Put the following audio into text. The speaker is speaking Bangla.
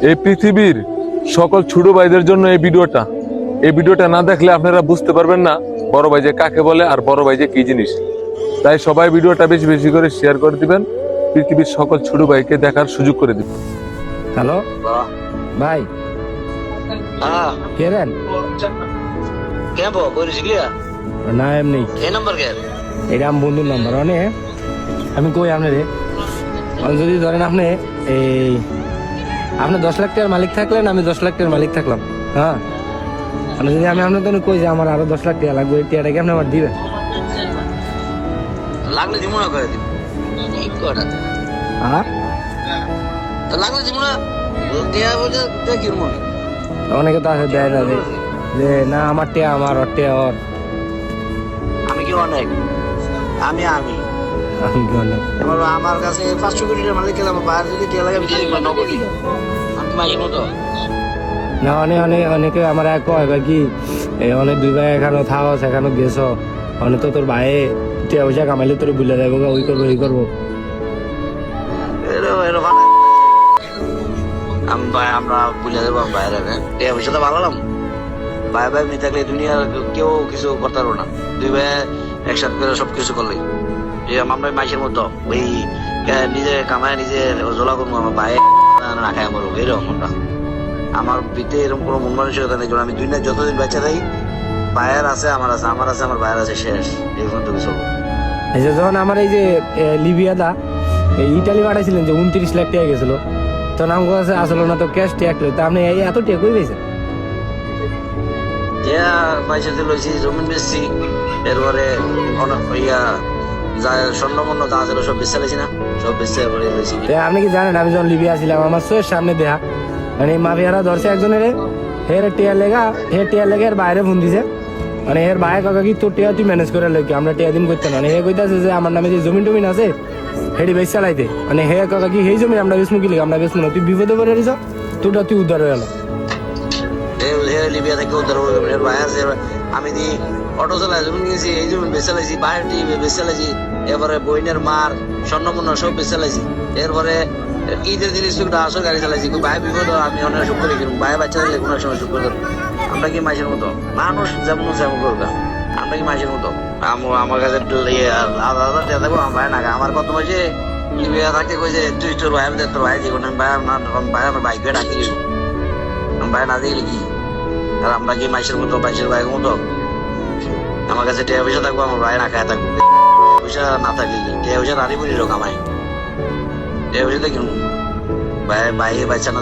এই পৃথিবীর সকল ছোট ভাইদের জন্য এই ভিডিওটা না দেখলে আপনারা বুঝতে পারবেন না বড় ভাই যে কাকে বলে আর বড় ভাই যে কি জিনিস। তাই সবাই ভিডিওটা বেশি বেশি করে শেয়ার করে দিবেন, পৃথিবীর সকল ছোট ভাইকে দেখার সুযোগ করে দিবেন। হ্যালো ভাই, हाँ কেরেন क्या बो कोई रिस्क लिया না এমনি ये नंबर क्या है এটা আমার বন্ধুর নাম্বার। আমি কই আপনি রে যদি ধরেন আপনি এই আপনি 10 লাখ টাকার মালিক থাকলেন, আমি 10 লাখ টাকার মালিক থাকলাম, হ্যাঁ, মানে যদি আমি আপনার জন্য কই যে আমার আরো 10 লাখ টাকা লাগবে, এই টাকাটা কি আপনি আমার দিবেন? लागले दिमुना करे दिम एक कोड़ा হ্যাঁ, तो लागले दिमुना दिया बोले तो किरमो অনেকে তো আছে দেয় না রে, যে না আমার টাকা আমার ওর টাকা ওর। আমি কি অনেক আমি আমি আমি কি অনেক আমার কাছে 500 কোটি টাকা মালিক আমার বাইরে যদি টিয়া লাগে আমি দিই 9 কোটি আমি মাইর মতো না, অনেকে আমার এক কয় ভাই কি অনেক দুই ভাই এখানে থাকো সেখানে গেছো, অনেক তো তোর ভাই টাকা পয়সা কামাইলে তোর ভুলে যাবো, ওই করবো এই করবো। এরো এরো ভালো ভাই আমরা বুঝে দেবো বাইরে টিয়া পয়সা তো ভালো ভাই ভাই এমনি থাকলে দুনিয়ার কেউ কিছু করতে পারবো না। দুই ভাই একসাথে করে সবকিছু করলে যে আমরা মাইসের মতো ওই নিজে কামায় নিজে জোলা করবো, আমার ভাই না খায় মরবো এরকম আমরা। আমার ভিতরে এরকম কোনো মন মানসিকতা নেই, কারণ আমি দুনিয়া যতদিন বেঁচে থাকি ভাইয়ের আছে আমার আছে, আমার আছে আমার ভাইয়ের আছে, শেষ এই পর্যন্ত কিছু হবো। এই যে যখন আমার এই যে লিবিয়াদা এই ইটালি পাঠাইছিলেন যে 29 লাখ টাকা গেছিল, তখন আমার কাছে আসলো না তো ক্যাশ ট্যাক তা আপনি এই এত টাকা কই পেয়েছেন? পয়সা দিয়ে লইছি জমিন বেচছি, এরপরে ইয়া যা স্বর্ণমন্য যা ছিল সব বেচে লাইছি না, সব বেচে এরপরে লইছি। আপনি কি জানেন আমি যখন লিবিয়া ছিলাম আমার চোখের সামনে দেখা মানে মাফিয়ারা ধরছে একজনের, হের টিয়ার লেগে এর বাইরে ফোন দিছে, মানে এর ভাই কাকা কি তোর টিয়া তুই ম্যানেজ করে লইকি আমরা টিয়া দিন করতে না, হে কইতাছে যে আমার নামে যে জমিন টমিন আছে হেডি বেচ চালাইতে, মানে হে কাকা কি সেই জমিন আমরা বেচমু কি লিখে আমরা বেচমু না, তুই বিপদে পড়ে রইছ, তোরটা তুই উদ্ধার হয়ে গেল। লিবিয়া থেকে উদ্ধার হবে ভাই আছে, আমি দি অটো চালাই জমিন নিয়েছি, এই জমিন বেচে লাইছি, বাইরে বেচে লাইছি, এরপরে বইনের মার স্বর্ণমন্য সব বেচে লাইছি, এরপরে ঈদের জিনিস আসল গাড়ি চালাইছি, ভাই বিপদ আমি অনেক সুখ করে কিনুন ভাই বাচ্চা দিলে কোনো সময় সুখ করে। আমরা কি মাসের মতো মানুষ যেমন যেমন করবে, আমরা কি মাসের মতো আমার কাছে 1000 টাকা দেবো আমার ভাই না আমার কত মাসে লিবিয়া থাকতে কইছে তুই তোর ভাই তোর ভাই জীবন ভাই ভাই আমার ভাইকে ডাকি দিব, ভাই না দিলে কি আর আমরা কি মাসের মতো বাইশের ভাইয়ের মতো? আমার কাছে টাকা পয়সা থাকবো আমার ভাই না খায় থাকবো, পয়সা না থাকলে কি টাকা পয়সা নারী বুড়ি রোগ আমায় টাকা পয়সা দেখুন ভাই ভাই বাচ্চা না